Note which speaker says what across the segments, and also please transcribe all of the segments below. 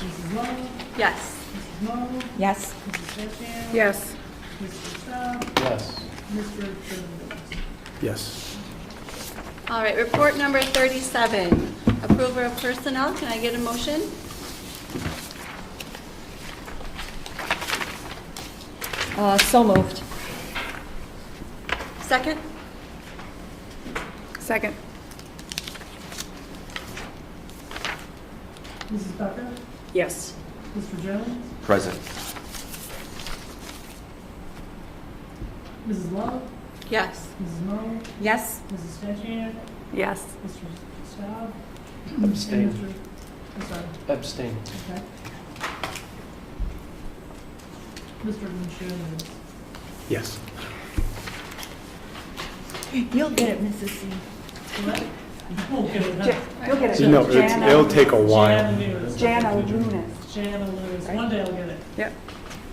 Speaker 1: Mrs. Love,
Speaker 2: Yes.
Speaker 1: Mrs. Moe,
Speaker 3: Yes.
Speaker 1: Mrs. Stanchian.
Speaker 3: Yes.
Speaker 1: Mr. Staub,
Speaker 4: Yes.
Speaker 1: Mr. Childs.
Speaker 4: Yes.
Speaker 2: All right, report number 37, approval of personnel. Can I get a motion?
Speaker 3: So moved.
Speaker 2: Second?
Speaker 3: Second.
Speaker 1: Mrs. Becker,
Speaker 3: Yes.
Speaker 1: Mr. Jones,
Speaker 4: Present.
Speaker 1: Mrs. Love,
Speaker 2: Yes.
Speaker 1: Mrs. Moe,
Speaker 3: Yes.
Speaker 1: Mrs. Stanchian,
Speaker 3: Yes.
Speaker 1: Mr. Staub.
Speaker 4: Abstain.
Speaker 1: and Mr. I'm sorry,
Speaker 4: Abstain.
Speaker 1: okay. Mr. Childs.
Speaker 4: Yes.
Speaker 3: You'll get it, Mrs. C.
Speaker 1: What? Okay,
Speaker 3: You'll get it.
Speaker 4: No,
Speaker 3: Jana-
Speaker 4: it'll take a while.
Speaker 1: Jana Lewis.
Speaker 3: Jana Lunas.
Speaker 1: Jana Lewis.
Speaker 3: Right?
Speaker 1: One day I'll get it.
Speaker 3: Yep.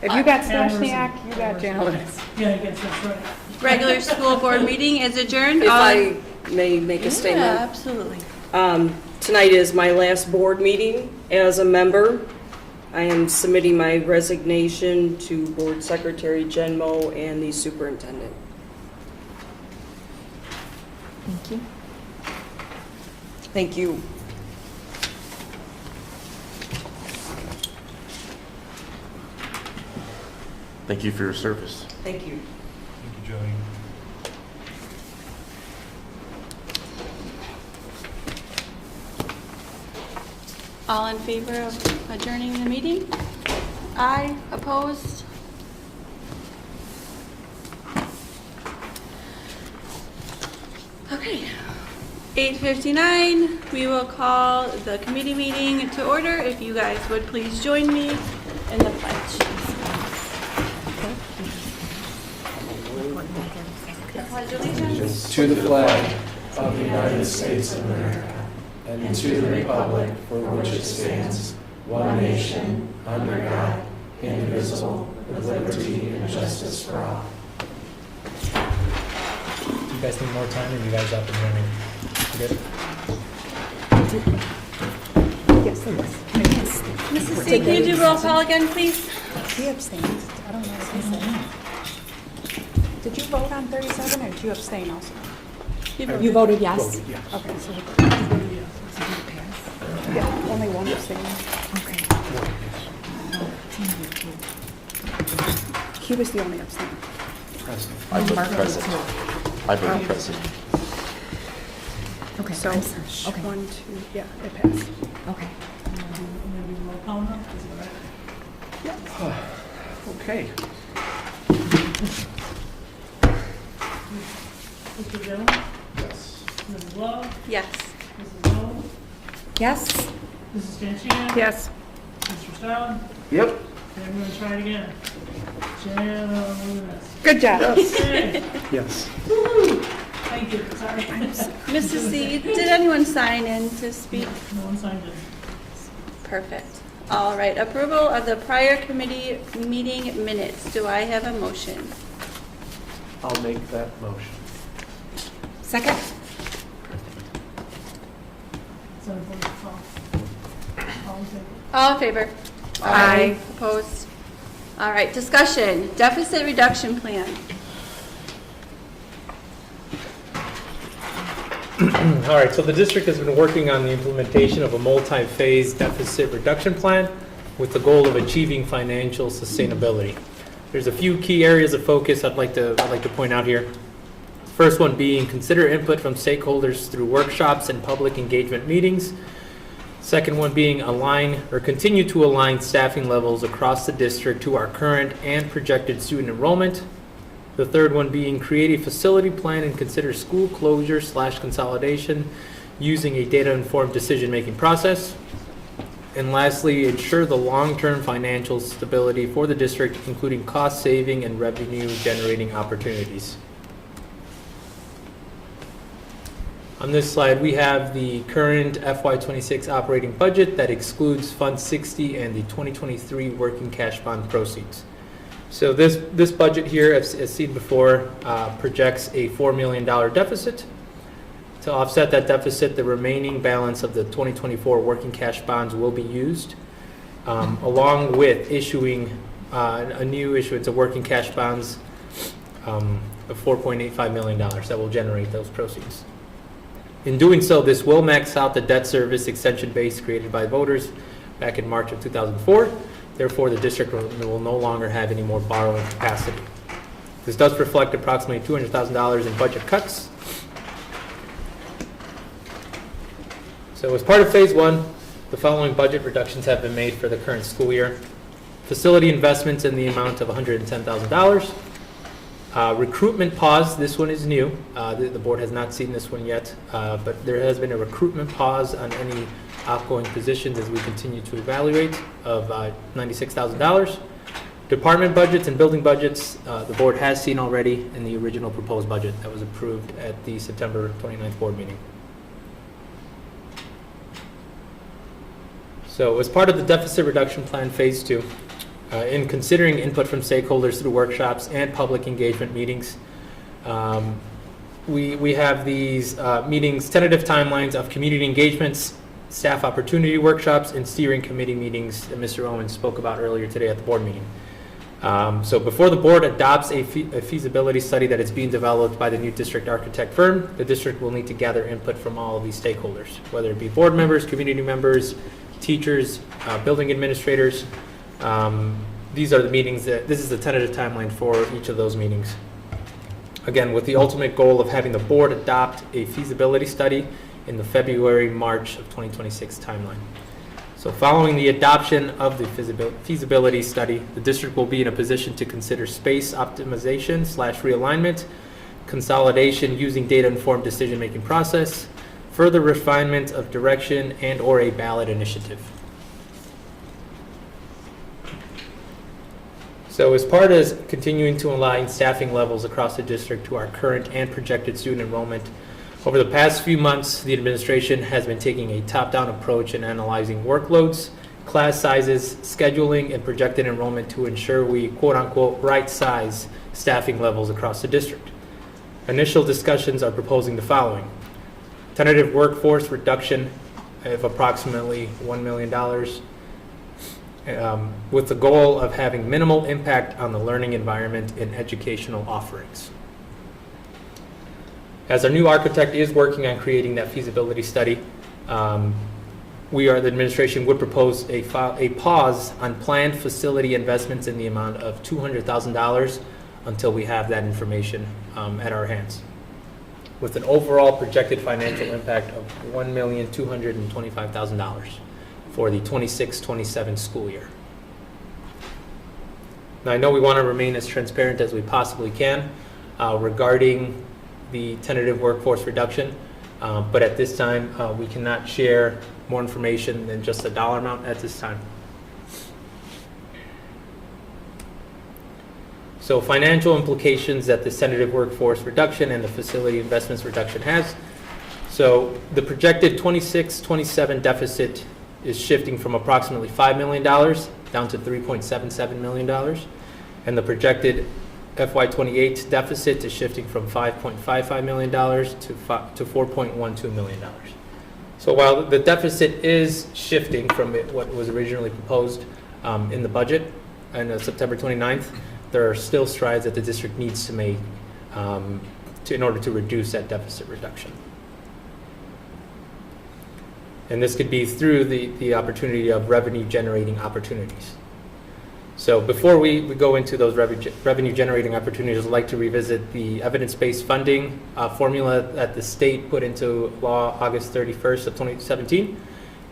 Speaker 3: If you got
Speaker 1: Amherst.
Speaker 3: Stashniak, you got Jana Lunas.
Speaker 1: Yeah, I guess that's right.
Speaker 2: Regular school board meeting is adjourned.
Speaker 5: If
Speaker 2: All-
Speaker 5: I may make a
Speaker 2: Yeah,
Speaker 5: statement.
Speaker 2: absolutely.
Speaker 5: Tonight is my last board meeting as a member. I am submitting my resignation to Board Secretary Jen Moe and the Superintendent.
Speaker 3: Thank you.
Speaker 5: Thank you.
Speaker 4: Thank you for your service.
Speaker 5: Thank you.
Speaker 4: Thank you, Jody.
Speaker 2: All in favor of adjourning the meeting? Aye. Opposed? Okay. 8:59, we will call the committee meeting to order. If you guys would please join me in the pledge. The pledge of allegiance.
Speaker 6: To the flag of the United States of America and to the republic for which it stands, one nation, under God, indivisible, with liberty and justice for all.
Speaker 7: You guys need more time, or you guys up and running? You good?
Speaker 3: Yes, it was.
Speaker 2: Mrs. C, can you do roll call again, please?
Speaker 3: He abstained. I don't know what he said. Did you vote on 37 or did you abstain also? You voted yes?
Speaker 4: Voted yes.
Speaker 3: Okay, so. Yeah, only one abstained. Okay. He was the only abstain.
Speaker 4: I vote present. I vote present.
Speaker 3: Okay,
Speaker 2: So,
Speaker 3: okay,
Speaker 2: 1, 2, yeah, it passed.
Speaker 3: okay.
Speaker 1: Maybe roll call now, is that right?
Speaker 4: Okay.
Speaker 1: Mr. Jones,
Speaker 4: Yes.
Speaker 1: Mrs. Love,
Speaker 2: Yes.
Speaker 1: Mrs. Moe,
Speaker 3: Yes?
Speaker 1: Mrs. Stanchian.
Speaker 3: Yes.
Speaker 1: Mr. Staub,
Speaker 4: Yep.
Speaker 1: and we're gonna try it again. Jana Lewis.
Speaker 3: Good job.
Speaker 1: Okay.
Speaker 4: Yes.
Speaker 1: Thank you, sorry.
Speaker 2: Mrs. C, did anyone sign in to speak?
Speaker 1: No one signed in.
Speaker 2: Perfect. All right, approval of the prior committee meeting minutes. Do I have a motion?
Speaker 4: I'll make that motion.
Speaker 3: Second?
Speaker 1: 7:44. All in favor?
Speaker 2: All in favor?
Speaker 3: Aye.
Speaker 2: Opposed? All right, discussion, deficit reduction plan.
Speaker 7: All right, so the district has been working on the implementation of a multi-phase deficit reduction plan with the goal of achieving financial sustainability. There's a few key areas of focus I'd like to point out here. First one being consider input from stakeholders through workshops and public engagement meetings. Second one being align or continue to align staffing levels across the district to our current and projected student enrollment. The third one being create a facility plan and consider school closure / consolidation using a data-informed decision-making process. And lastly, ensure the long-term financial stability for the district, including cost-saving and revenue-generating opportunities. On this slide, we have the current FY26 operating budget that excludes Fund 60 and the 2023 working cash bond proceeds. So this budget here, as seen before, projects a $4 million deficit. To offset that deficit, the remaining balance of the 2024 working cash bonds will be used. along with issuing a new issuance of working cash bonds of $4.85 million that will generate those proceeds. In doing so, this will max out the debt service extension base created by voters back in March of 2004. Therefore, the district will no longer have any more borrowing capacity. This does reflect approximately $200,000 in budget cuts. So as part of phase one, the following budget reductions have been made for the current school year. Facility investments in the amount of $110,000. Recruitment pause, this one is new. The board has not seen this one yet, but there has been a recruitment pause on any outgoing positions as we continue to evaluate of $96,000. Department budgets and building budgets, the board has seen already in the original proposed budget that was approved at the September 29th board meeting. So as part of the deficit reduction plan phase 2, in considering input from stakeholders through workshops and public engagement meetings, we have these meetings, tentative timelines of community engagements, staff opportunity workshops, and steering committee meetings that Mr. Owens spoke about earlier today at the board meeting. So before the board adopts a feasibility study that is being developed by the new district architect firm, the district will need to gather input from all of these stakeholders, whether it be board members, community members, teachers, building administrators. These are the meetings this is the tentative timeline for each of those meetings. Again, with the ultimate goal of having the board adopt a feasibility study in the February-March of 2026 timeline. So following the adoption of the feasibility study, the district will be in a position to consider space optimization / realignment, consolidation using data-informed decision-making process, further refinement of direction, and or a ballot initiative. So as part of continuing to align staffing levels across the district to our current and projected student enrollment, over the past few months, the administration has been taking a top-down approach in analyzing workloads, class sizes, scheduling, and projected enrollment to ensure we quote-unquote right-size staffing levels across the district. Initial discussions are proposing the following: tentative workforce reduction of approximately $1 million, with the goal of having minimal impact on the learning environment and educational offerings. As our new architect is working on creating that feasibility study, the administration would propose a pause on planned facility investments in the amount of $200,000 until we have that information at our hands, with an overall projected financial impact of $1,225,000 for the 26-27 school year. Now, I know we want to remain as transparent as we possibly can regarding the tentative workforce reduction, but at this time, we cannot share more information than just the dollar amount at this time. So financial implications that the tentative workforce reduction and the facility investments reduction has. So the projected 26-27 deficit is shifting from approximately $5 million down to $3.77 million, and the projected FY28 deficit is shifting from $5.55 million to $4.12 million. So while the deficit is shifting from what was originally proposed in the budget on September 29th, there are still strides that the district needs to make in order to reduce that deficit reduction. And this could be through the opportunity of revenue-generating opportunities. So before we go into those revenue-generating opportunities, I'd like to revisit the evidence-based funding formula that the state put into law August 31st of 2017,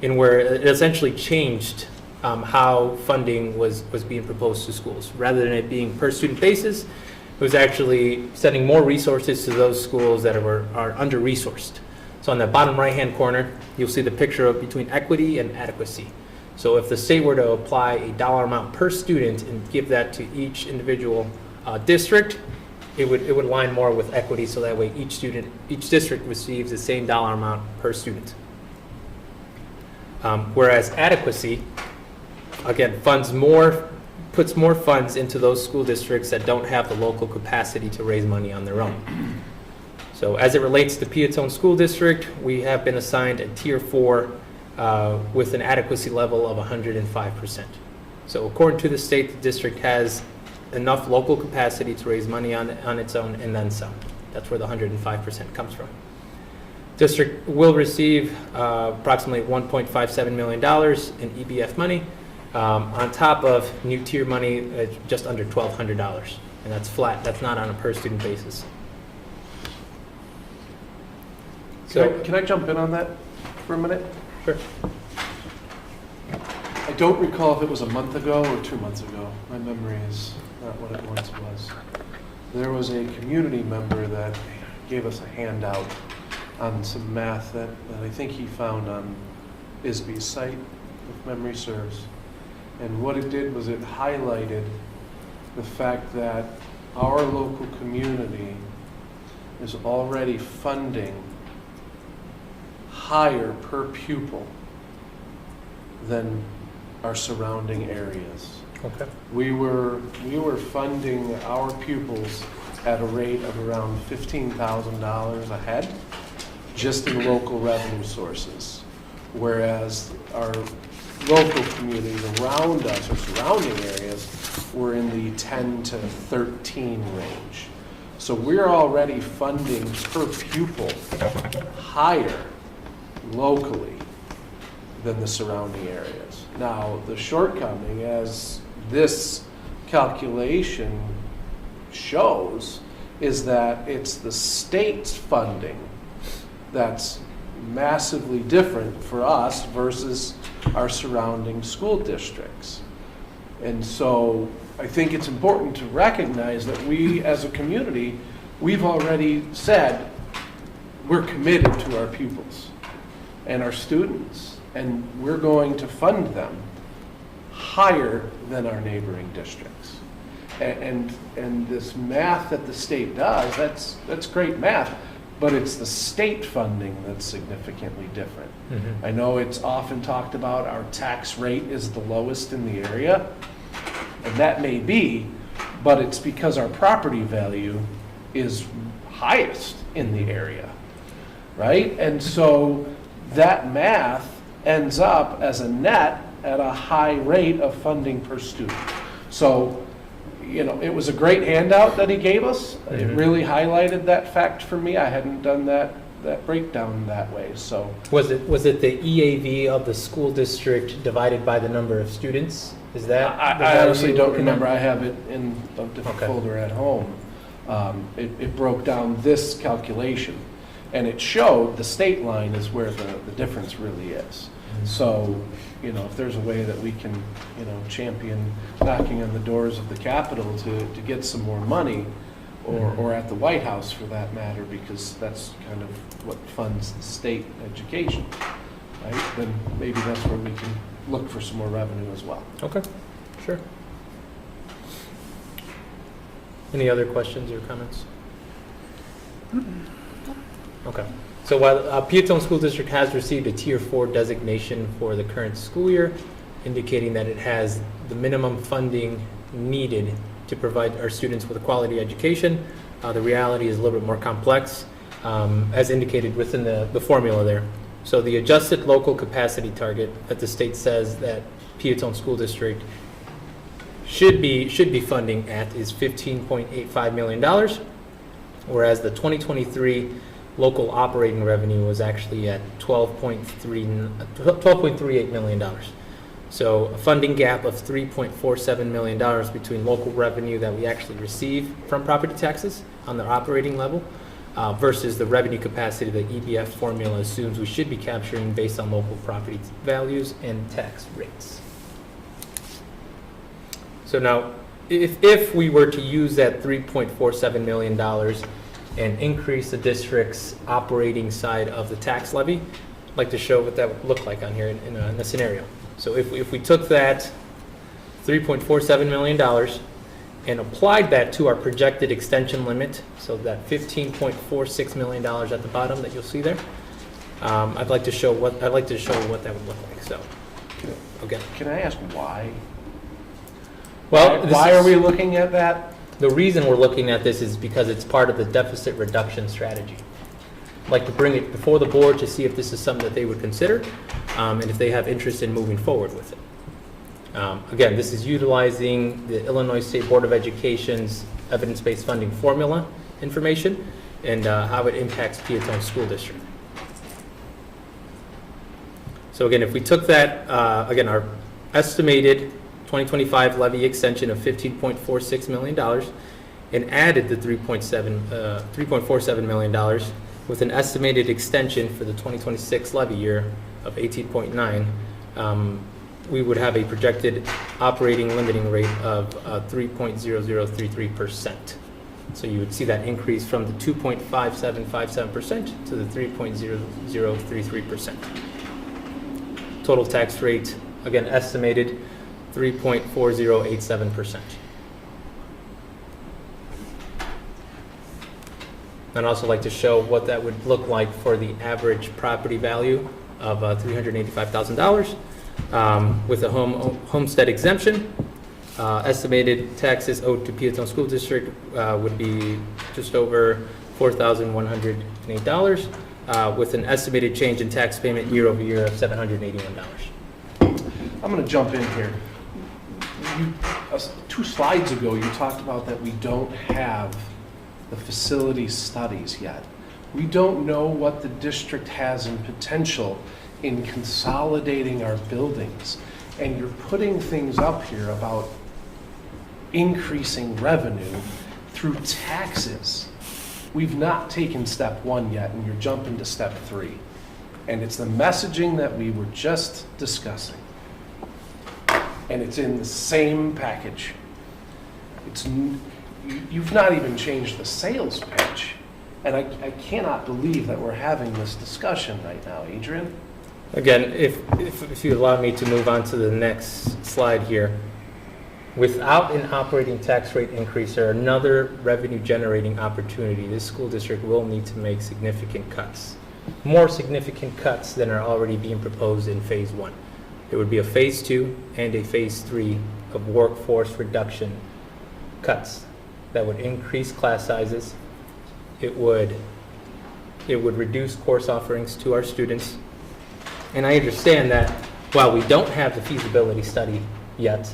Speaker 7: in where it essentially changed how funding was being proposed to schools. Rather than it being per student basis, it was actually sending more resources to those schools that are under-resourced. So on the bottom right-hand corner, you'll see the picture of between equity and adequacy. So if the state were to apply a dollar amount per student and give that to each individual district, it would align more with equity, so that way each district receives the same dollar amount per student. Whereas adequacy, again, puts more funds into those school districts that don't have the local capacity to raise money on their own. So as it relates to Piatone School District, we have been assigned a Tier 4 with an adequacy level of 105%. So according to the state, the district has enough local capacity to raise money on its own and then some. That's where the 105% comes from. District will receive approximately $1.57 million in EBF money, on top of new tier money just under $1,200. And that's flat, that's not on a per student basis. So,
Speaker 6: Can I jump in on that for a minute?
Speaker 7: sure.
Speaker 6: I don't recall if it was a month ago or 2 months ago. My memory is not what it once was. There was a community member that gave us a handout on some math that I think he found on ISB's site, if memory serves. And what it did was it highlighted the fact that our local community is already funding higher per pupil than our surrounding areas.
Speaker 7: Okay.
Speaker 6: We were funding our pupils at a rate of around $15,000 a head, just in local revenue sources, whereas our local communities around us or surrounding areas were in the 10 to 13 range. So we're already funding per pupil higher locally than the surrounding areas. Now, the shortcoming, as this calculation shows, is that it's the state's funding that's massively different for us versus our surrounding school districts. And so I think it's important to recognize that we as a community, we've already said we're committed to our pupils and our students, and we're going to fund them higher than our neighboring districts. And this math that the state does, that's great math, but it's the state funding that's significantly different.
Speaker 7: Mm-hmm.
Speaker 6: I know it's often talked about our tax rate is the lowest in the area, and that may be, but it's because our property value is highest in the area, right? And so that math ends up as a net at a high rate of funding per student. So, you know, it was a great handout that he gave us. It
Speaker 7: Mhm.
Speaker 6: really highlighted that fact for me. I hadn't done that breakdown that way, so.
Speaker 7: Was it the EAV of the school district divided by the number of students? Is that? the
Speaker 6: I
Speaker 7: value
Speaker 6: honestly
Speaker 7: you're
Speaker 6: don't
Speaker 7: looking
Speaker 6: remember.
Speaker 7: at?
Speaker 6: I have it in a different
Speaker 7: Okay.
Speaker 6: folder at home. It broke down this calculation, and it showed the state line is where the difference really is. So, you know, if there's a way that we can, you know, champion knocking on the doors of the Capitol to get some more money, or at the White House for that matter, because that's kind of what funds the state education, right? Then maybe that's where we can look for some more revenue as well.
Speaker 7: Okay, sure. Any other questions or comments? Okay. So while Peatone School District has received a Tier 4 designation for the current school year, indicating that it has the minimum funding needed to provide our students with a quality education, the reality is a little bit more complex, as indicated within the formula there. So the adjusted local capacity target that the state says that Peatone School District should be funding at is $15.85 million, whereas the 2023 local operating revenue was actually at $12.38 million. So a funding gap of $3.47 million between local revenue that we actually receive from property taxes on the operating level versus the revenue capacity that EBF formula assumes we should be capturing based on local property values and tax rates. So now, if we were to use that $3.47 million and increase the district's operating side of the tax levy, I'd like to show what that would look like on here in a scenario. So if we took that $3.47 million and applied that to our projected extension limit, so that $15.46 million at the bottom that you'll see there, I'd like to show what that would look like. So, okay.
Speaker 6: Can I ask why?
Speaker 7: Well,
Speaker 6: Why are we looking at that?
Speaker 7: The reason we're looking at this is because it's part of the deficit reduction strategy. I'd like to bring it before the board to see if this is something that they would consider, and if they have interest in moving forward with it. Again, this is utilizing the Illinois State Board of Education's evidence-based funding formula information and how it impacts Peatone School District. So again, if we took that, again, our estimated 2025 levy extension of $15.46 million and added the $3.47 million with an estimated extension for the 2026 levy year of 18.9, we would have a projected operating limiting rate of 3.0033%. So you would see that increase from the 2.5757% to the 3.0033%. Total tax rate, again, estimated 3.4087%. I'd also like to show what that would look like for the average property value of $385,000 with a homestead exemption. Estimated taxes owed to Peatone School District would be just over $4,108 with an estimated change in tax payment year over year of $781.
Speaker 6: I'm going to jump in here. 2 slides ago, you talked about that we don't have the facility studies yet. We don't know what the district has in potential in consolidating our buildings. And you're putting things up here about increasing revenue through taxes. We've not taken step 1 yet, and you're jumping to step 3. And it's the messaging that we were just discussing. And it's in the same package. You've not even changed the sales pitch. And I cannot believe that we're having this discussion right now, Adrian.
Speaker 7: Again, if you allow me to move on to the next slide here. Without an operating tax rate increase or another revenue generating opportunity, this school district will need to make significant cuts. More significant cuts than are already being proposed in phase 1. There would be a phase 2 and a phase 3 of workforce reduction cuts that would increase class sizes. It would reduce course offerings to our students. And I understand that while we don't have the feasibility study yet,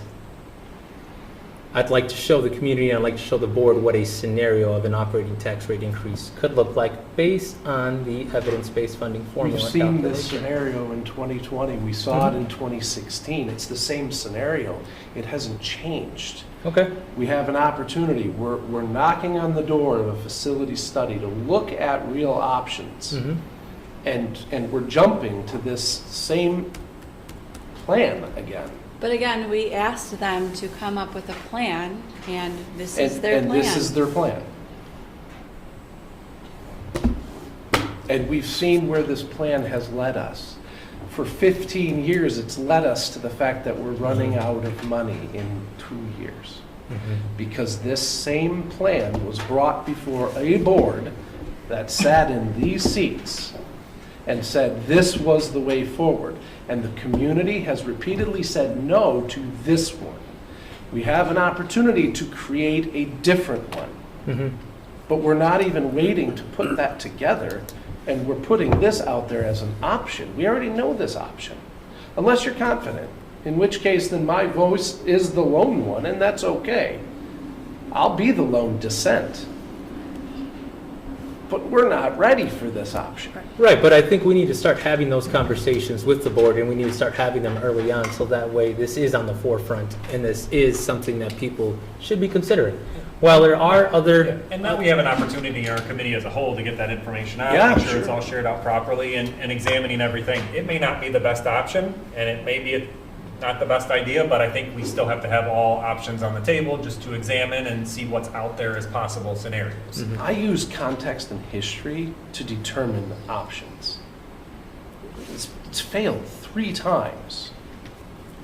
Speaker 7: I'd like to show the community and I'd like to show the board what a scenario of an operating tax rate increase could look like based on the evidence-based funding formula.
Speaker 6: We've seen this
Speaker 7: calculation.
Speaker 6: scenario in 2020. We saw it in 2016. It's the same scenario. It hasn't changed.
Speaker 7: Okay.
Speaker 6: We have an opportunity. We're knocking on the door of a facility study to look at real options.
Speaker 7: Mm-hmm.
Speaker 6: And we're jumping to this same plan again.
Speaker 2: But again, we asked them to come up with a plan, and this is their plan.
Speaker 6: And this is their plan. And we've seen where this plan has led us. For 15 years, it's led us to the fact that we're running out of money in 2 years.
Speaker 7: Mm-hmm.
Speaker 6: Because this same plan was brought before a board that sat in these seats and said this was the way forward. And the community has repeatedly said no to this one. We have an opportunity to create a different one.
Speaker 7: Mm-hmm.
Speaker 6: But we're not even waiting to put that together, and we're putting this out there as an option. We already know this option, unless you're confident, in which case then my voice is the lone one, and that's okay. I'll be the lone dissent. But we're not ready for this option.
Speaker 7: Right, but I think we need to start having those conversations with the board, and we need to start having them early on, so that way this is on the forefront, and this is something that people should be considering. While there are other...
Speaker 8: And now we have an opportunity, our committee as a whole, to get that information out,
Speaker 6: Yeah,
Speaker 8: make sure
Speaker 6: sure.
Speaker 8: it's all shared out properly, and examining everything. It may not be the best option, and it may be not the best idea, but I think we still have to have all options on the table just to examine and see what's out there as possible scenarios.
Speaker 7: Mm-hmm.
Speaker 6: I use context and history to determine options. It's failed 3 times.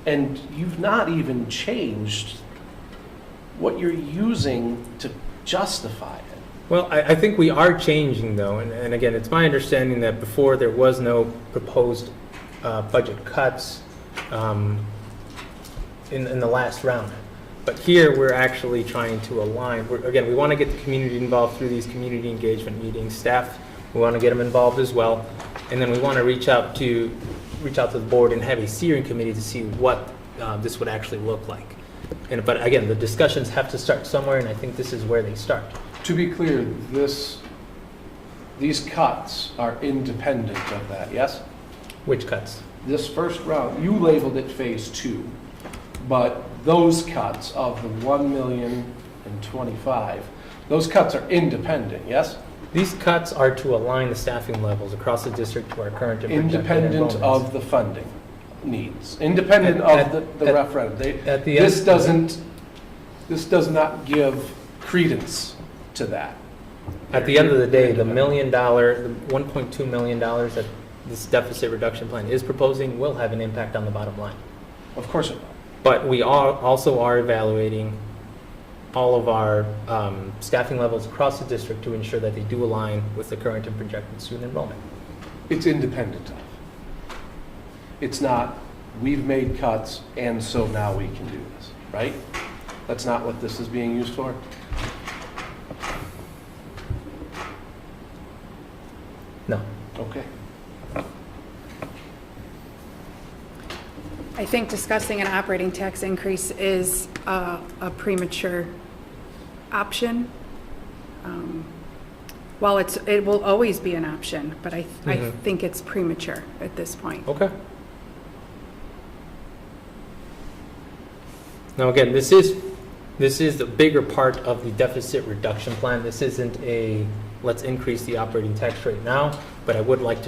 Speaker 6: And you've not even changed what you're using to justify it.
Speaker 7: Well, I think we are changing, though, and again, it's my understanding that before there was no proposed budget cuts in the last round. But here, we're actually trying to align. Again, we want to get the community involved through these community engagement meetings. Staff We want to get them involved as well. And then we want to reach out to the board and have a steering committee to see what this would actually look like. But again, the discussions have to start somewhere, and I think this is where they start.
Speaker 6: To be clear, these cuts are independent of that, yes?
Speaker 7: Which cuts?
Speaker 6: This first round, you labeled it phase 2, but those cuts of the 1,025,000, those cuts are independent, yes?
Speaker 7: These cuts are to align the staffing levels across the district to our current and projected
Speaker 6: Independent
Speaker 7: enrollments.
Speaker 6: of the funding needs, independent
Speaker 7: At-
Speaker 6: of the referendum.
Speaker 7: At the end,
Speaker 6: This does not give credence to that.
Speaker 7: At the end of the day, the $1.2 million that this deficit reduction plan is proposing will have an impact on the bottom line.
Speaker 6: Of course it will.
Speaker 7: But we also are evaluating all of our staffing levels across the district to ensure that they do align with the current and projected student enrollment.
Speaker 6: It's independent of. It's not, we've made cuts and so now we can do this, right? That's not what this is being used for?
Speaker 7: No.
Speaker 6: Okay.
Speaker 3: I think discussing an operating tax increase is a premature option. While it will always be an option, but I
Speaker 7: Mhm.
Speaker 3: think it's premature at this point.
Speaker 7: Okay. Now, again, this is the bigger part of the deficit reduction plan. This isn't a, let's increase the operating tax rate now, but I did want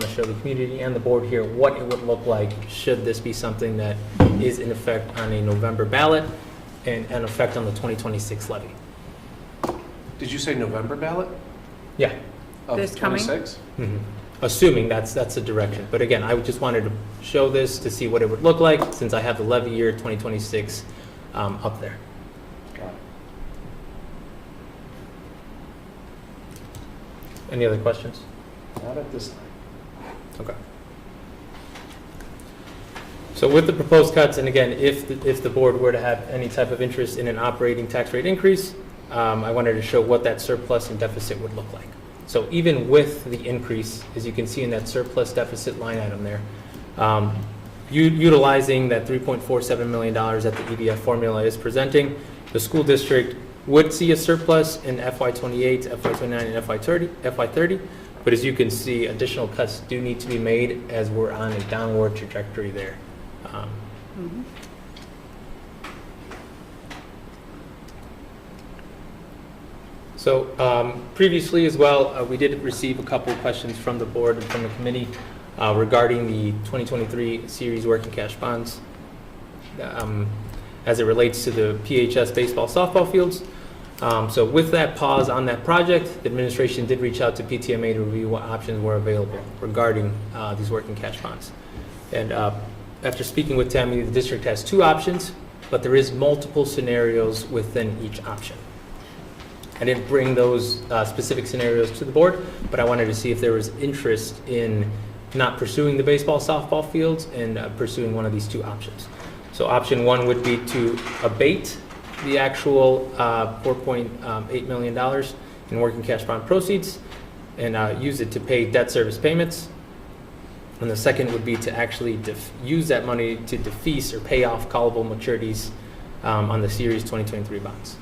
Speaker 7: to show the community and the board here what it would look like should this be something that is in effect on a November ballot and an effect on the 2026 levy.
Speaker 6: Did you say November ballot?
Speaker 7: Yeah.
Speaker 6: Of
Speaker 3: This coming?
Speaker 6: 26?
Speaker 7: Mhm. Assuming that's the direction. But again, I just wanted to show this to see what it would look like since I have the levy year 2026 up there.
Speaker 6: Got it.
Speaker 7: Any other questions?
Speaker 6: Not at this time.
Speaker 7: Okay. So with the proposed cuts, and again, if the board were to have any type of interest in an operating tax rate increase, I wanted to show what that surplus and deficit would look like. So even with the increase, as you can see in that surplus deficit line item there, utilizing that $3.47 million that the EDF formula is presenting, the school district would see a surplus in FY28, FY29, and FY30. But as you can see, additional cuts do need to be made as we're on a downward trajectory there.
Speaker 3: Mhm.
Speaker 7: So previously as well, we did receive a couple of questions from the board and from the committee regarding the 2023 series working cash bonds as it relates to the PHS baseball softball fields. So with that pause on that project, the administration did reach out to PTMA to review what options were available regarding these working cash bonds. And after speaking with Tammy, the district has two options, but there is multiple scenarios within each option. I didn't bring those specific scenarios to the board, but I wanted to see if there was interest in not pursuing the baseball, softball fields and pursuing one of these two options. So option one would be to abate the actual $4.8 million in working cash bond proceeds and use it to pay debt service payments. And the second would be to actually use that money to defease or pay off callable maturities on the Series 2023 bonds.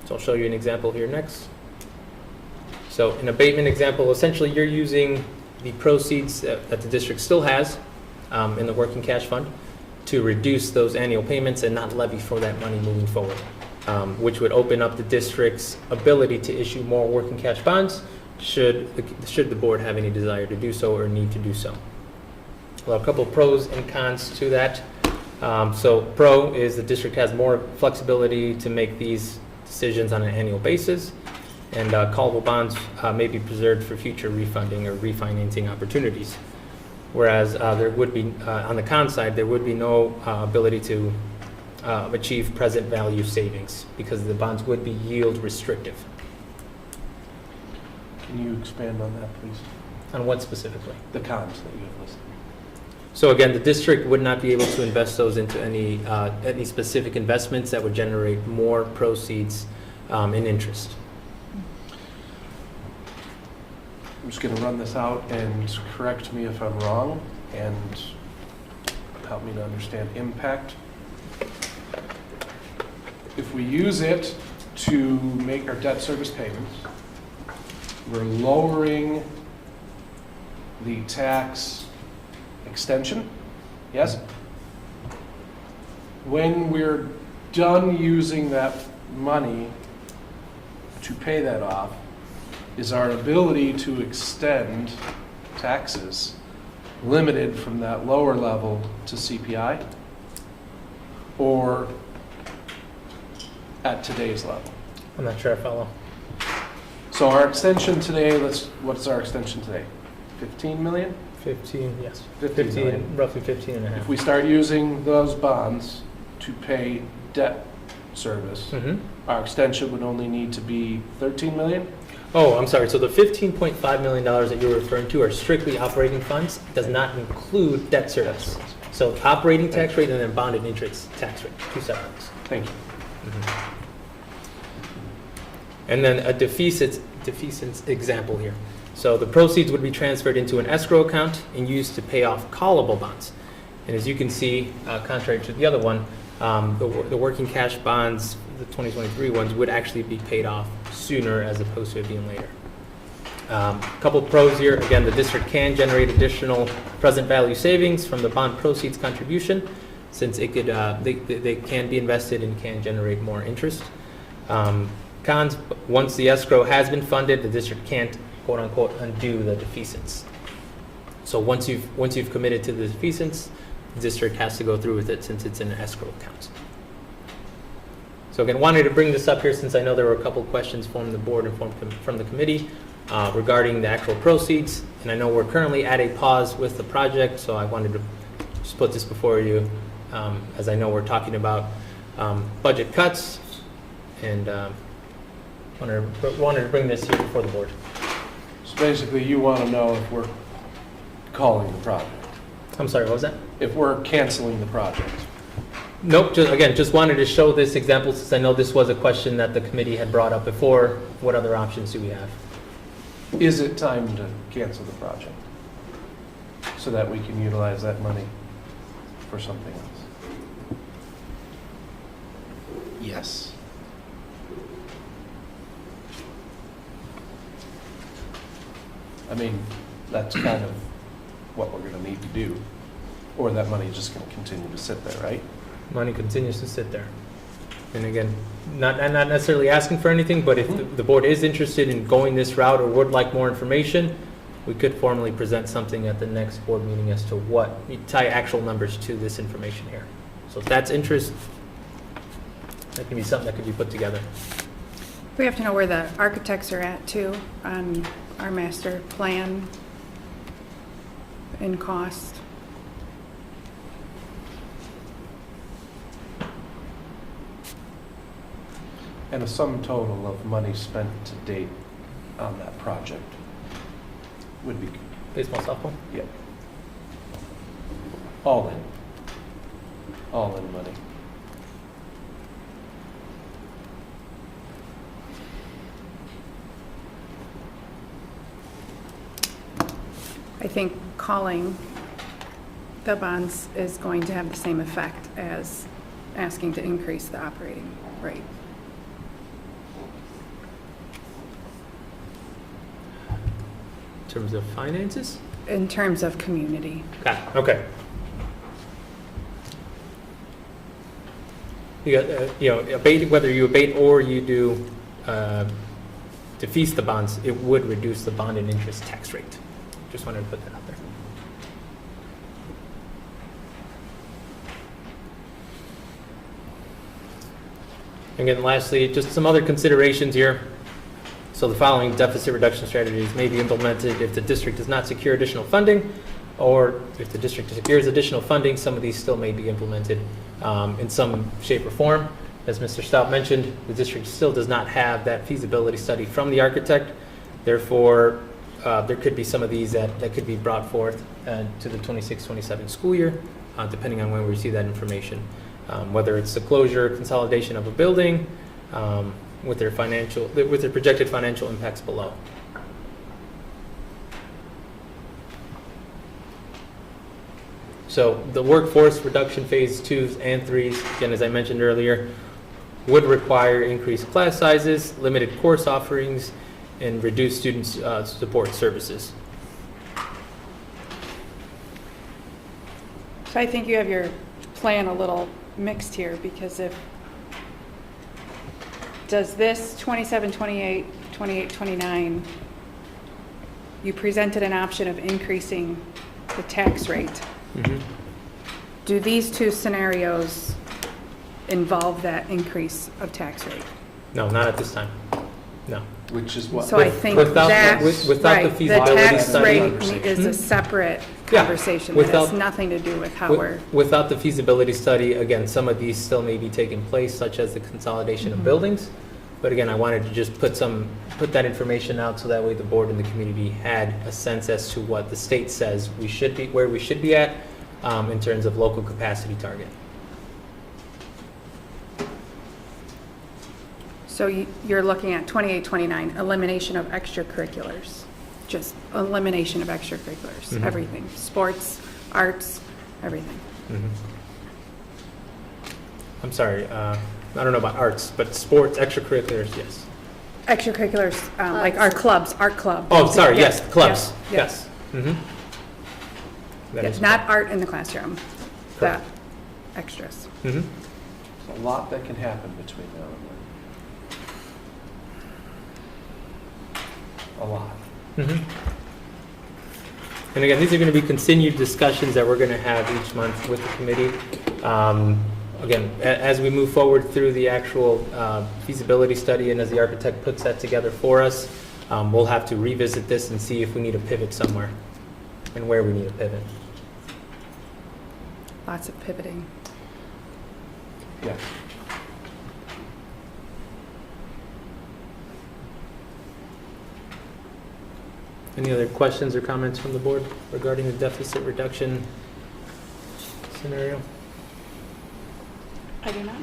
Speaker 7: So I'll show you an example here next. So an abatement example, essentially you're using the proceeds that the district still has in the working cash fund to reduce those annual payments and not levy for that money moving forward, which would open up the district's ability to issue more working cash bonds should the board have any desire to do so or need to do so. Well, a couple of pros and cons to that. So pro is the district has more flexibility to make these decisions on an annual basis, and callable bonds may be preserved for future refunding or refinancing opportunities. Whereas there would be, on the con side, there would be no ability to achieve present value savings because the bonds would be yield restrictive.
Speaker 6: Can you expand on that, please?
Speaker 7: On what specifically?
Speaker 6: The cons that you have listed.
Speaker 7: So again, the district would not be able to invest those into any specific investments that would generate more proceeds in interest.
Speaker 6: I'm just gonna run this out and correct me if I'm wrong and help me to understand impact. If we use it to make our debt service payments, we're lowering the tax extension, yes? When we're done using that money to pay that off, is our ability to extend taxes limited from that lower level to CPI? Or at today's level?
Speaker 7: I'm not sure I follow.
Speaker 6: So our extension today, what's our extension today? 15 million?
Speaker 7: 15, yes.
Speaker 6: 15 million.
Speaker 7: Roughly 15 and a half.
Speaker 6: If we start using those bonds to pay debt service,
Speaker 7: Mhm.
Speaker 6: our extension would only need to be 13 million?
Speaker 7: Oh, I'm sorry. So the $15.5 million that you're referring to are strictly operating funds, does not include debt service. So operating tax rate and then bonded interest tax rate, two separate.
Speaker 6: Thank you.
Speaker 7: And then a defeasance example here. So the proceeds would be transferred into an escrow account and used to pay off callable bonds. And as you can see, contrary to the other one, the working cash bonds, the 2023 ones, would actually be paid off sooner as opposed to it being later. A couple pros here. Again, the district can generate additional present value savings from the bond proceeds contribution, since it could they can be invested and can generate more interest. Cons: once the escrow has been funded, the district can't quote unquote undo the defeasance. So once you've committed to the defeasance, the district has to go through with it since it's in an escrow account. So again, wanted to bring this up here since I know there were a couple questions from the board and from the committee regarding the actual proceeds. And I know we're currently at a pause with the project, so I wanted to just put this before you, as I know we're talking about budget cuts, and wanted to bring this here before the board.
Speaker 6: So basically, you want to know if we're calling the project,
Speaker 7: I'm sorry, what was that?
Speaker 6: if we're canceling the project.
Speaker 7: Nope, just wanted to show this example since I know this was a question that the committee had brought up before. What other options do we have?
Speaker 6: Is it time to cancel the project so that we can utilize that money for something else? Yes. I mean, that's kind of what we're going to need to do, or that money is just going to continue to sit there, right?
Speaker 7: Money continues to sit there. And again, not necessarily asking for anything, but if the board is interested in going this route or would like more information, we could formally present something at the next board meeting as to what, tie actual numbers to this information here. So if that's interest, that can be something that could be put together.
Speaker 3: We have to know where the architects are at too, on our master plan and cost.
Speaker 6: And a sum total of money spent to date on that project would be,
Speaker 7: Baseball, softball?
Speaker 6: yeah. All in money.
Speaker 3: I think calling the bonds is going to have the same effect as asking to increase the operating rate.
Speaker 7: In terms of finances?
Speaker 3: In terms of community.
Speaker 7: Got it, okay. You got, abate, whether you abate or you do defease the bonds, it would reduce the bond and interest tax rate. Just wanted to put that out there. Again, lastly, just some other considerations here. So the following deficit reduction strategies may be implemented if the district does not secure additional funding, or if the district secures additional funding, some of these still may be implemented in some shape or form. As Mr. Stout mentioned, the district still does not have that feasibility study from the architect. Therefore, there could be some of these that could be brought forth to the 26-27 school year, depending on when we receive that information. Whether it's the closure, consolidation of a building, with their projected financial impacts below. So the workforce reduction phase 2s and 3s, again, as I mentioned earlier, would require increased class sizes, limited course offerings, and reduced student support services.
Speaker 3: So I think you have your plan a little mixed here, because does this 27, 28, 28, 29, you presented an option of increasing the tax rate. Do these two scenarios involve that increase of tax rate?
Speaker 7: No, not at this time. No.
Speaker 6: Which is what?
Speaker 3: So I think
Speaker 7: Without-
Speaker 3: that,
Speaker 7: without the
Speaker 3: right, the
Speaker 7: feasibility
Speaker 3: tax
Speaker 7: study.
Speaker 3: rate is a separate
Speaker 7: Yeah,
Speaker 3: conversation. That has
Speaker 7: without-
Speaker 3: nothing to do with how we're,
Speaker 7: Without the feasibility study, again, some of these still may be taking place, such as the consolidation of buildings. But again, I wanted to just put that information out so that way the board and the community had a sense as to what the state says we should be, where we should be at in terms of local capacity target.
Speaker 3: so you're looking at 28, 29, elimination of extracurriculars. Just elimination of extracurriculars,
Speaker 7: Mhm.
Speaker 3: everything, sports, arts, everything.
Speaker 7: I'm sorry, I don't know about arts, but sports, extracurriculars, yes.
Speaker 3: Extracurriculars, like our clubs, art club.
Speaker 7: Oh, sorry, yes,
Speaker 3: Yeah,
Speaker 7: clubs,
Speaker 3: yeah,
Speaker 7: yes. Mhm. That
Speaker 3: yeah.
Speaker 7: is
Speaker 3: Not art in the classroom, the
Speaker 7: Correct.
Speaker 3: extras.
Speaker 7: Mhm.
Speaker 6: There's a lot that can happen between now and then. A lot.
Speaker 7: Mhm. And again, these are going to be continued discussions that we're going to have each month with the committee. Again, as we move forward through the actual feasibility study and as the architect puts that together for us, we'll have to revisit this and see if we need to pivot somewhere and where we need to pivot.
Speaker 3: Lots of pivoting.
Speaker 6: Yeah.
Speaker 7: Any other questions or comments from the board regarding the deficit reduction scenario?
Speaker 2: I do not.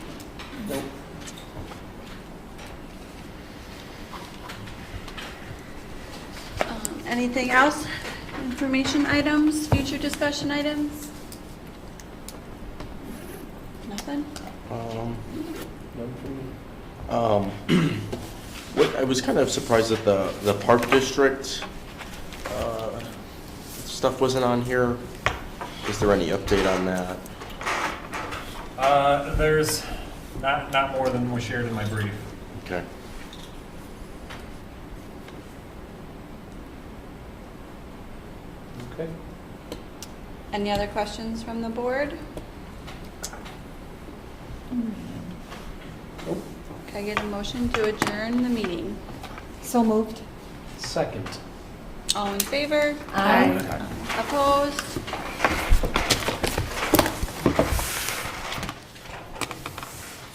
Speaker 2: Anything else? Information items, future discussion items? Nothing?
Speaker 6: None for me.
Speaker 4: I was kind of surprised that the Park District stuff wasn't on here. Is there any update on that?
Speaker 8: There's not more than was shared in my brief.
Speaker 4: Okay.
Speaker 6: Okay.
Speaker 2: Any other questions from the board?
Speaker 6: Nope.
Speaker 2: Can I get a motion to adjourn the meeting?
Speaker 1: So moved.
Speaker 6: Second.
Speaker 2: All in favor?
Speaker 3: Aye.
Speaker 2: Opposed?